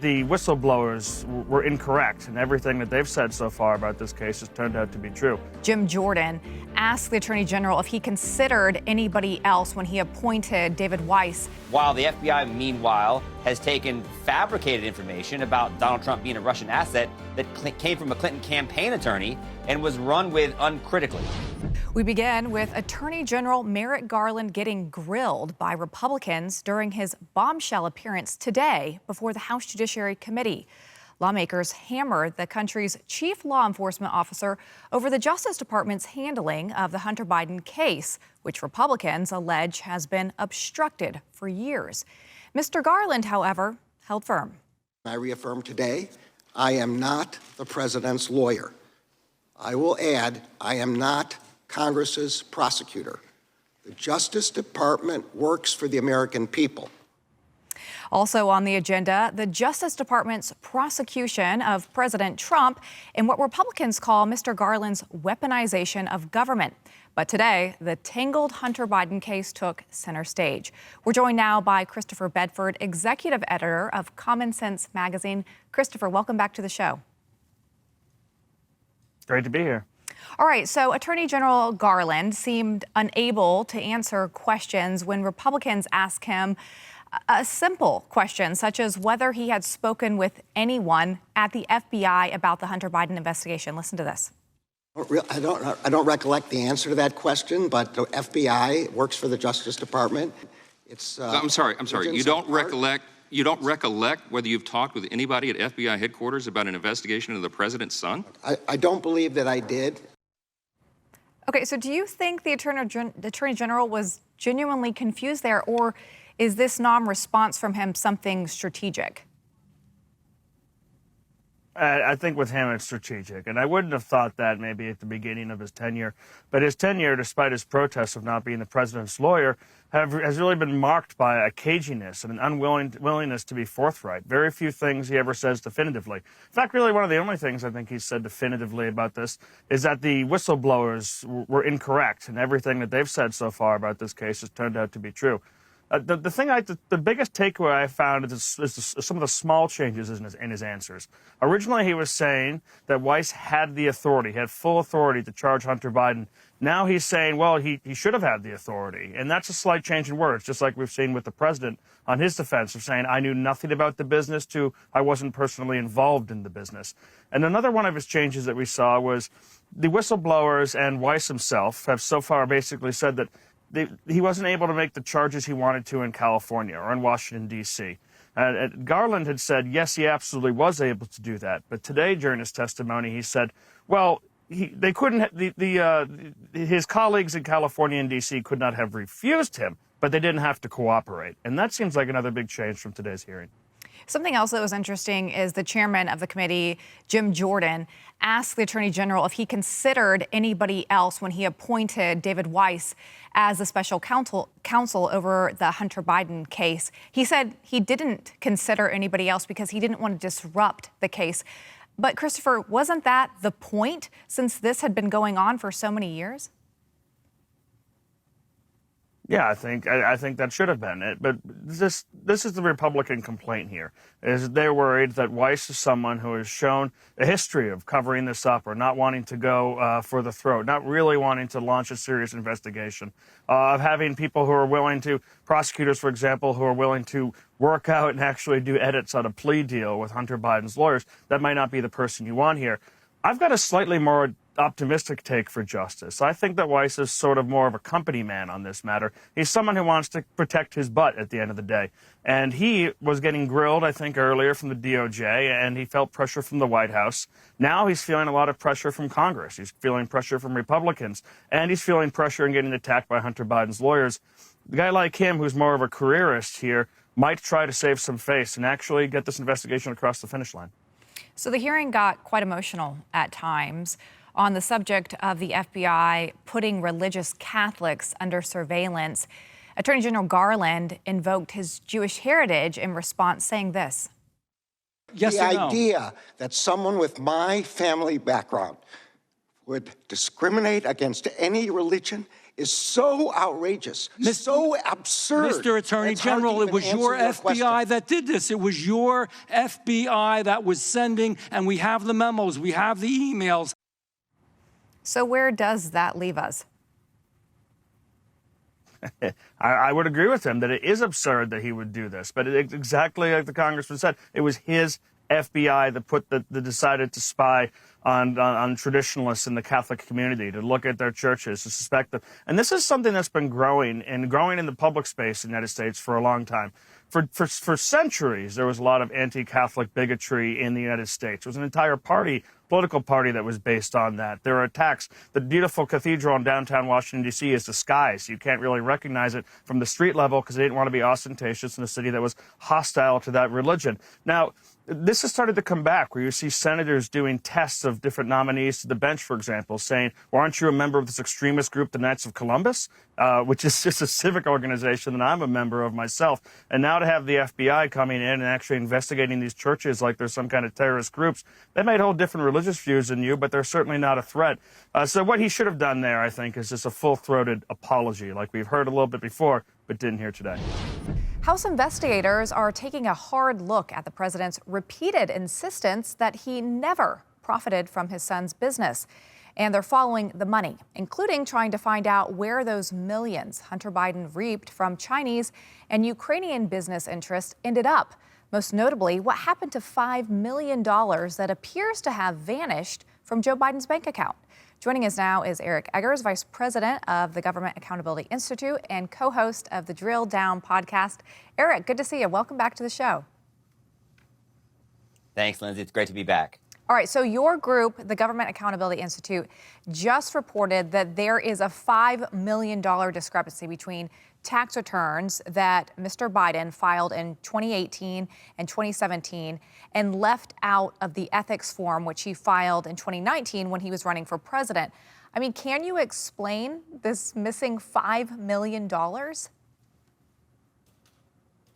The whistleblowers were incorrect, and everything that they've said so far about this case has turned out to be true. Jim Jordan asked the Attorney General if he considered anybody else when he appointed David Weiss. While the FBI, meanwhile, has taken fabricated information about Donald Trump being a Russian asset that came from a Clinton campaign attorney and was run with uncritically. We begin with Attorney General Merrick Garland getting grilled by Republicans during his bombshell appearance today before the House Judiciary Committee. Lawmakers hammered the country's chief law enforcement officer over the Justice Department's handling of the Hunter Biden case, which Republicans allege has been obstructed for years. Mr. Garland, however, held firm. I reaffirm today, I am not the president's lawyer. I will add, I am not Congress's prosecutor. The Justice Department works for the American people. Also on the agenda, the Justice Department's prosecution of President Trump in what Republicans call Mr. Garland's weaponization of government. But today, the tangled Hunter Biden case took center stage. We're joined now by Christopher Bedford, executive editor of Common Sense magazine. Christopher, welcome back to the show. Great to be here. All right, so Attorney General Garland seemed unable to answer questions when Republicans asked him a simple question, such as whether he had spoken with anyone at the FBI about the Hunter Biden investigation. Listen to this. I don't recollect the answer to that question, but the FBI works for the Justice Department. I'm sorry. You don't recollect whether you've talked with anybody at FBI headquarters about an investigation of the president's son? I don't believe that I did. Okay, so do you think the Attorney General was genuinely confused there, or is this non-response from him something strategic? I think with him it's strategic, and I wouldn't have thought that maybe at the beginning of his tenure. But his tenure, despite his protests of not being the president's lawyer, has really been marked by a caginess and an unwillingness to be forthright. Very few things he ever says definitively. In fact, really one of the only things I think he said definitively about this is that the whistleblowers were incorrect, and everything that they've said so far about this case has turned out to be true. The biggest takeaway I found is some of the small changes in his answers. Originally, he was saying that Weiss had the authority, had full authority to charge Hunter Biden. Now he's saying, well, he should have had the authority. And that's a slight change in words, just like we've seen with the president on his defense of saying, I knew nothing about the business to I wasn't personally involved in the business. And another one of his changes that we saw was the whistleblowers and Weiss himself have so far basically said that he wasn't able to make the charges he wanted to in California or in Washington, D.C. Garland had said, yes, he absolutely was able to do that. But today, during his testimony, he said, well, they couldn't. His colleagues in California and D.C. could not have refused him, but they didn't have to cooperate. And that seems like another big change from today's hearing. Something else that was interesting is the chairman of the committee, Jim Jordan, asked the Attorney General if he considered anybody else when he appointed David Weiss as the special counsel over the Hunter Biden case. He said he didn't consider anybody else because he didn't want to disrupt the case. But Christopher, wasn't that the point since this had been going on for so many years? Yeah, I think that should have been it. But this is the Republican complaint here, is they're worried that Weiss is someone who has shown a history of covering this up or not wanting to go for the throat, not really wanting to launch a serious investigation, of having people who are willing to, prosecutors, for example, who are willing to work out and actually do edits on a plea deal with Hunter Biden's lawyers. That might not be the person you want here. I've got a slightly more optimistic take for justice. I think that Weiss is sort of more of a company man on this matter. He's someone who wants to protect his butt at the end of the day. And he was getting grilled, I think, earlier from the DOJ, and he felt pressure from the White House. Now he's feeling a lot of pressure from Congress. He's feeling pressure from Republicans, and he's feeling pressure in getting attacked by Hunter Biden's lawyers. A guy like him, who's more of a careerist here, might try to save some face and actually get this investigation across the finish line. So the hearing got quite emotional at times on the subject of the FBI putting religious Catholics under surveillance. Attorney General Garland invoked his Jewish heritage in response, saying this. Yes, the idea that someone with my family background would discriminate against any religion is so outrageous, so absurd. Mr. Attorney it's hard to General, it even was your answer FBI question. that did this. It was your FBI that was sending, and we have the memos, we have the emails. So where does that leave us? I would agree with him that it is absurd that he would do this, but exactly like the congressman said, it was his FBI that decided to spy on traditionalists in the Catholic community, to look at their churches, to suspect them. And this is something that's been growing in the public space in the United States for a long time. For centuries, there was a lot of anti-Catholic bigotry in the United States. There was an entire political party that was based on that. There are attacks. The beautiful cathedral in downtown Washington, D.C. is disguised. You can't really recognize it from the street level because they didn't want to be ostentatious in a city that was hostile to that religion. Now, this has started to come back, where you see senators doing tests of different nominees to the bench, for example, saying, well, aren't you a member of this extremist group, the Knights of Columbus, which is just a civic organization that I'm a member of myself. And now to have the FBI coming in and actually investigating these churches like there's some kind of terrorist groups, they might hold different religious views than you, but they're certainly not a threat. So what he should have done there, I think, is just a full-throated apology, like we've heard a little bit before, but didn't hear today. House investigators are taking a hard look at the president's repeated insistence that he never profited from his son's business. And they're following the money, including trying to find out where those millions Hunter Biden reaped from Chinese and Ukrainian business interests ended up. Most notably, what happened to $5 million that appears to have vanished from Joe Biden's bank account. Joining us now is Eric Eggers, Vice President of the Government Accountability Institute and co-host of the Drill Down podcast. Eric, good to see you. Welcome back to the show. Thanks, Lindsay. It's great to be back. All right, so your group, the Government Accountability Institute, just reported that there is a $5 million discrepancy between tax returns that Mr. Biden filed in 2018 and 2017 and left out of the ethics form, which he filed in 2019 when he was running for president. I mean, can you explain this missing $5 million?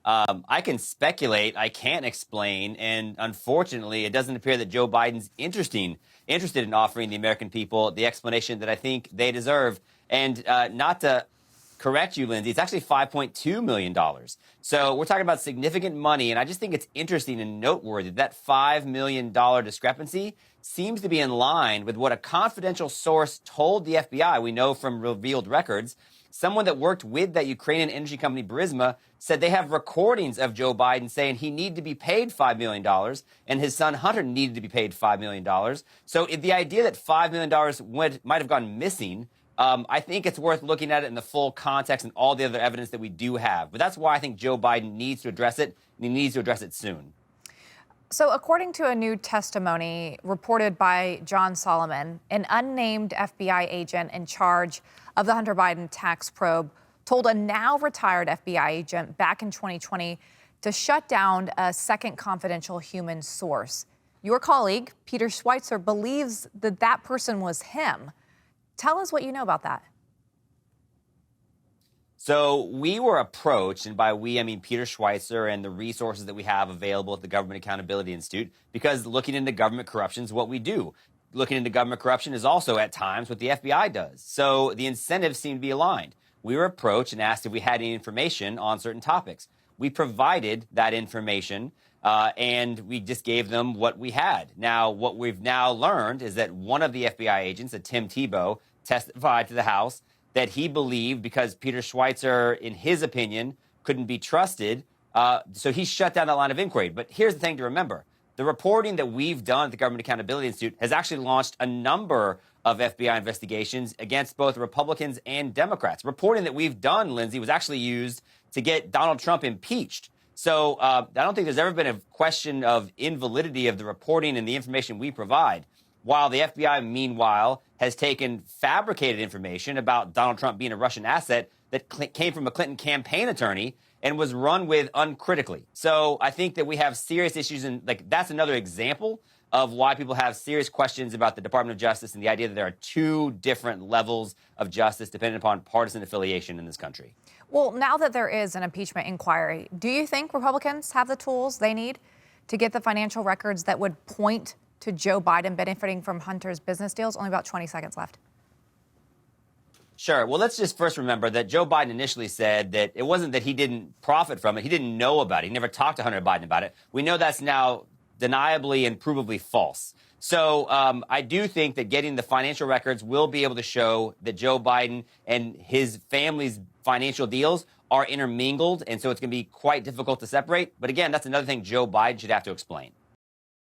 I can speculate. I can't explain. And unfortunately, it doesn't appear that Joe Biden's interested in offering the American people the explanation that I think they deserve. And not to correct you, Lindsay, it's actually $5.2 million. So we're talking about significant money. And I just think it's interesting and noteworthy that $5 million discrepancy seems to be in line with what a confidential source told the FBI. We know from revealed records. Someone that worked with that Ukrainian energy company, Burisma, said they have recordings of Joe Biden saying he needed to be paid $5 million and his son Hunter needed to be paid $5 million. So the idea that $5 million might have gone missing, I think it's worth looking at it in the full context and all the other evidence that we do have. But that's why I think Joe Biden needs to address it, and he needs to address it soon. So according to a new testimony reported by John Solomon, an unnamed FBI agent in charge of the Hunter Biden tax probe told a now retired FBI agent back in 2020 to shut down a second confidential human source. Your colleague, Peter Schweitzer, believes that that person was him. Tell us what you know about that. So we were approached, and by we, I mean Peter Schweitzer and the resources that we have available at the Government Accountability Institute, because looking into government corruption is what we do. Looking into government corruption is also, at times, what the FBI does. So the incentives seem to be aligned. We were approached and asked if we had any information on certain topics. We provided that information, and we just gave them what we had. Now, what we've now learned is that one of the FBI agents, Tim Tebow, testified to the House that he believed, because Peter Schweitzer, in his opinion, couldn't be trusted, so he shut down that line of inquiry. But here's the thing to remember. The reporting that we've done at the Government Accountability Institute has actually launched a number of FBI investigations against both Republicans and Democrats. Reporting that we've done, Lindsay, was actually used to get Donald Trump impeached. So I don't think there's ever been a question of invalidity of the reporting and the information we provide. While the FBI, meanwhile, has taken fabricated information about Donald Trump being a Russian asset that came from a Clinton campaign attorney and was run with uncritically. So I think that we have serious issues, and that's another example of why people have serious questions about the Department of Justice and the idea that there are two different levels of justice depending upon partisan affiliation in this country. Well, now that there is an impeachment inquiry, do you think Republicans have the tools they need to get the financial records that would point to Joe Biden benefiting from Hunter's business deals? Only about 20 seconds left. Sure. Well, let's just first remember that Joe Biden initially said that it wasn't that he didn't profit from it. He didn't know about it. He never talked to Hunter Biden about it. We know that's now deniably and provably false. So I do think that getting the financial records will be able to show that Joe Biden and his family's financial deals are intermingled. And so it's going to be quite difficult to separate. But again, that's another thing Joe Biden should have to explain.